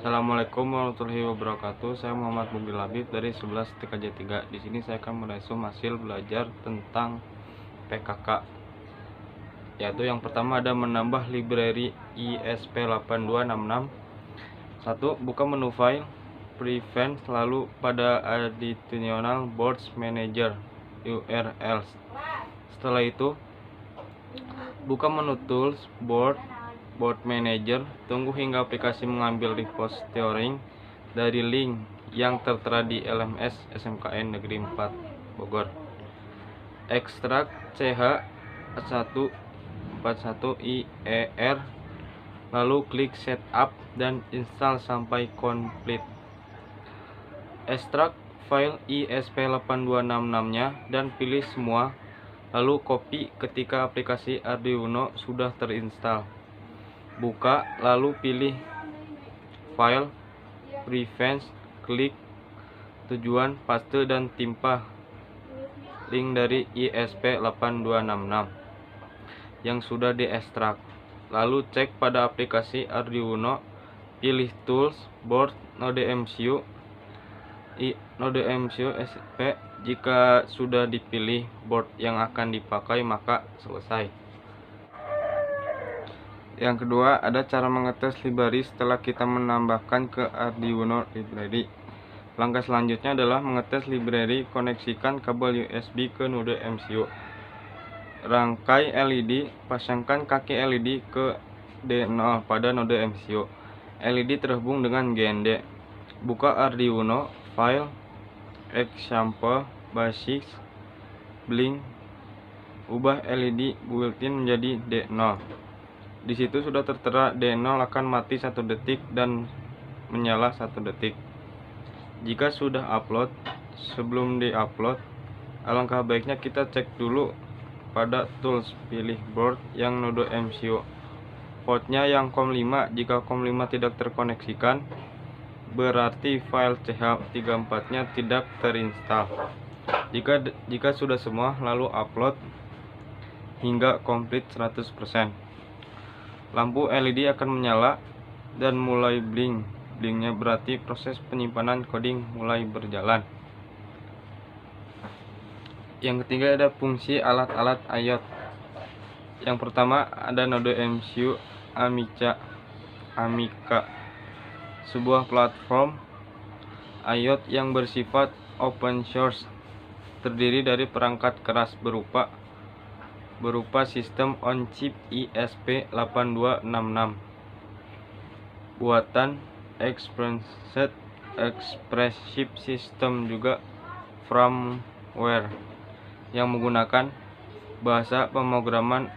Assalamualaikum warahmatullahi wabarakatuh. Saya Muhammad Mubil Labib dari 11 TKJ 3. Di sini saya akan meresum hasil belajar tentang PKK. Yaitu yang pertama ada menambah library ESP8266. 1. Buka menu file, prevent, lalu pada additional boards manager URLs. Setelah itu buka menu tools, board manager, tunggu hingga aplikasi mengambil repository dari link yang tertera di LMS SMKN Negeri 4 Bogor. Ekstrak CH141IER, lalu klik setup dan install sampai komplit. Ekstrak file ESP8266-nya dan pilih semua, lalu copy ketika aplikasi Arduino sudah terinstall. Buka, lalu pilih file, preference, klik tujuan, paste dan timpa link dari ESP8266 yang sudah diekstrak. Lalu cek pada aplikasi Arduino, pilih tools, board, node MCU, node MCU SP. Jika sudah dipilih board yang akan dipakai, maka selesai. Yang kedua, ada cara mengetes library setelah kita menambahkan ke Arduino library. Langkah selanjutnya adalah mengetes library. Koneksikan kabel USB ke node MCU. Rangkai LED, pasangkan kaki LED ke D0 pada node MCU. LED terhubung dengan GND. Buka Arduino, file, example, basics, blink. Ubah LED built-in menjadi D0. Di situ sudah tertera D0 akan mati 1 detik dan menyala 1 detik. Jika sudah upload, sebelum di-upload, alangkah baiknya kita cek dulu pada tools, pilih board yang node MCU. Portnya yang COM5, jika COM5 tidak terkoneksikan, berarti file CH34-nya tidak terinstall. Jika sudah semua, lalu upload hingga komplit 100%. Lampu LED akan menyala dan mulai blink. Blinknya berarti proses penyimpanan coding mulai berjalan. Yang ketiga ada fungsi alat-alat IoT. Yang pertama ada node MCU Amica, sebuah platform IoT yang bersifat open source, terdiri dari perangkat keras berupa sistem on-chip ESP8266, buatan Expressive System, juga firmware yang menggunakan bahasa pemrograman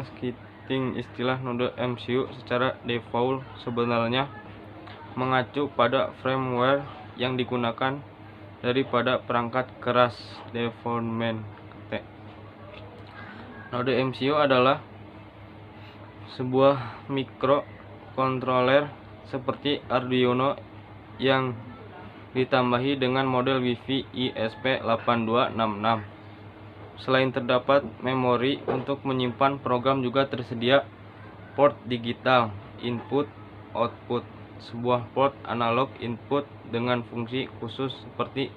scripting. Istilah node MCU secara default sebenarnya mengacu pada firmware yang digunakan daripada perangkat keras development. Node MCU adalah sebuah microcontroller seperti Arduino yang ditambahi dengan model Wi-Fi ESP8266. Selain terdapat memori untuk menyimpan program, juga tersedia port digital input output, sebuah port analog input dengan fungsi khusus seperti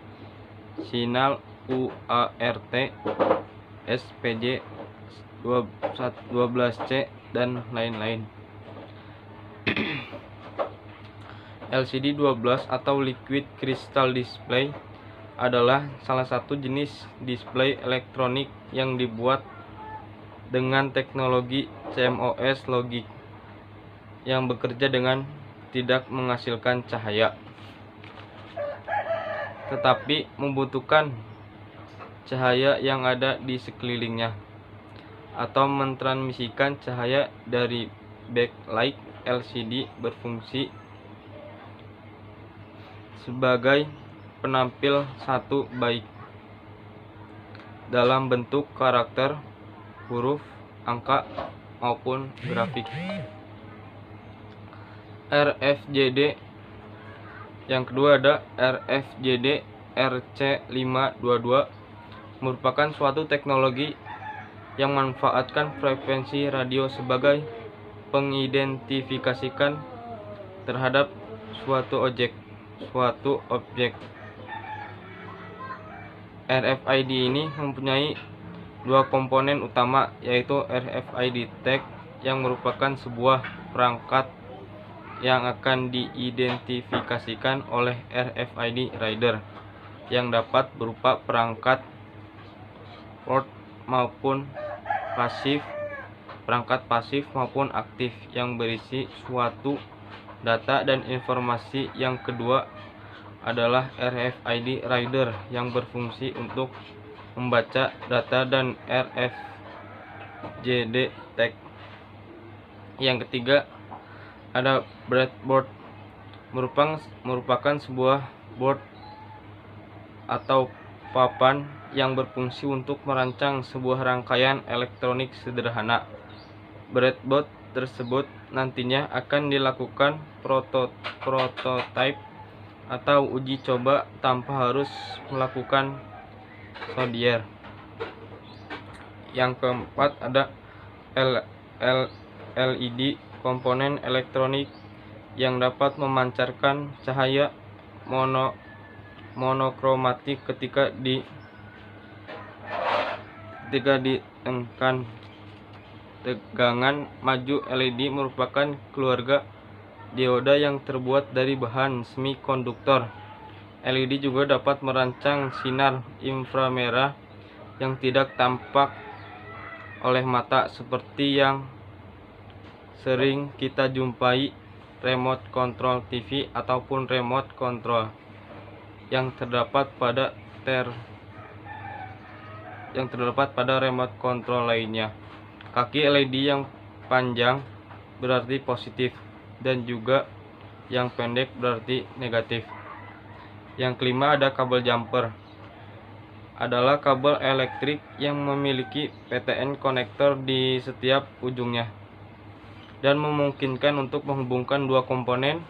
sinyal UART, SPJ 12C, dan lain-lain. LCD 12 atau Liquid Crystal Display adalah salah satu jenis display elektronik yang dibuat dengan teknologi CMOS logic yang bekerja dengan tidak menghasilkan cahaya, tetapi membutuhkan cahaya yang ada di sekelilingnya, atau mentransmisikan cahaya dari backlight. LCD berfungsi sebagai penampil satu baik dalam bentuk karakter, huruf, angka, maupun grafik. RFJD. Yang kedua ada RFJD RC522, merupakan suatu teknologi yang memanfaatkan frekuensi radio sebagai pengidentifikasikan terhadap suatu objek. RFID ini mempunyai dua komponen utama, yaitu RFID tag yang merupakan sebuah perangkat yang akan diidentifikasikan oleh RFID reader yang dapat berupa perangkat port maupun perangkat pasif maupun aktif yang berisi suatu data dan informasi. Yang kedua adalah RFID reader yang berfungsi untuk membaca data dan RFID tag. Yang ketiga ada breadboard, merupakan sebuah board atau papan yang berfungsi untuk merancang sebuah rangkaian elektronik sederhana. Breadboard tersebut nantinya akan dilakukan prototype atau uji coba tanpa harus melakukan solder. Yang keempat ada LED, komponen elektronik yang dapat memancarkan cahaya monokromatik ketika ditekan tegangan maju. LED merupakan keluarga dioda yang terbuat dari bahan semikonduktor. LED juga dapat merancang sinar inframerah yang tidak tampak oleh mata, seperti yang sering kita jumpai remote control TV ataupun remote control yang terdapat pada remote control lainnya. Kaki LED yang panjang berarti positif dan juga yang pendek berarti negatif. Yang kelima ada kabel jumper. Adalah kabel elektrik yang memiliki PTN konektor di setiap ujungnya dan memungkinkan untuk menghubungkan dua komponen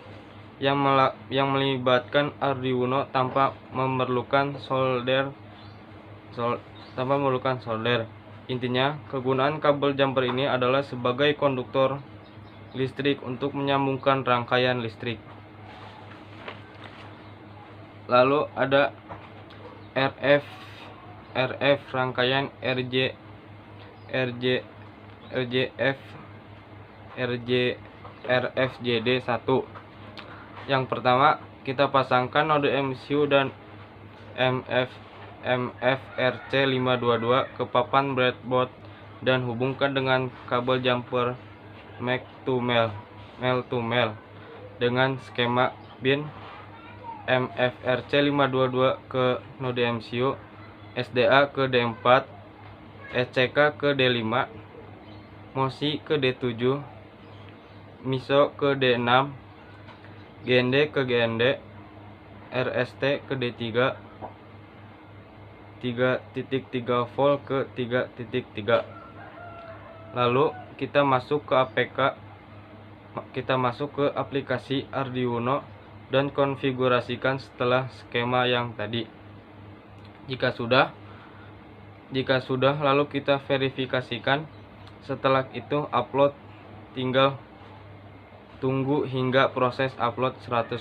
yang melibatkan Arduino tanpa memerlukan solder. Intinya, kegunaan kabel jumper ini adalah sebagai konduktor listrik untuk menyambungkan rangkaian listrik. Lalu ada RF rangkaian RFJD1. Yang pertama, kita pasangkan node MCU dan MFRC522 ke papan breadboard dan hubungkan dengan kabel jumper male to male dengan skema bin MFRC522 ke node MCU, SDA ke D4, SCK ke D5, MOSI ke D7, MISO ke D6, GND ke GND, RST ke D3, 3.3 volt ke 3.3. Lalu kita masuk ke aplikasi Arduino dan konfigurasikan setelah skema yang tadi. Jika sudah lalu kita verifikasikan. Setelah itu upload, tinggal tunggu hingga proses upload 100%.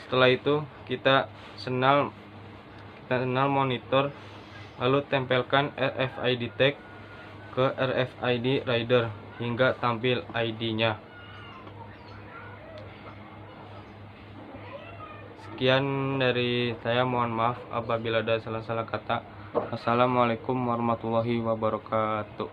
Setelah itu kita senal monitor, lalu tempelkan RFID tag ke RFID reader hingga tampil ID-nya. Sekian dari saya, mohon maaf apabila ada salah-salah kata. Assalamualaikum warahmatullahi wabarakatuh.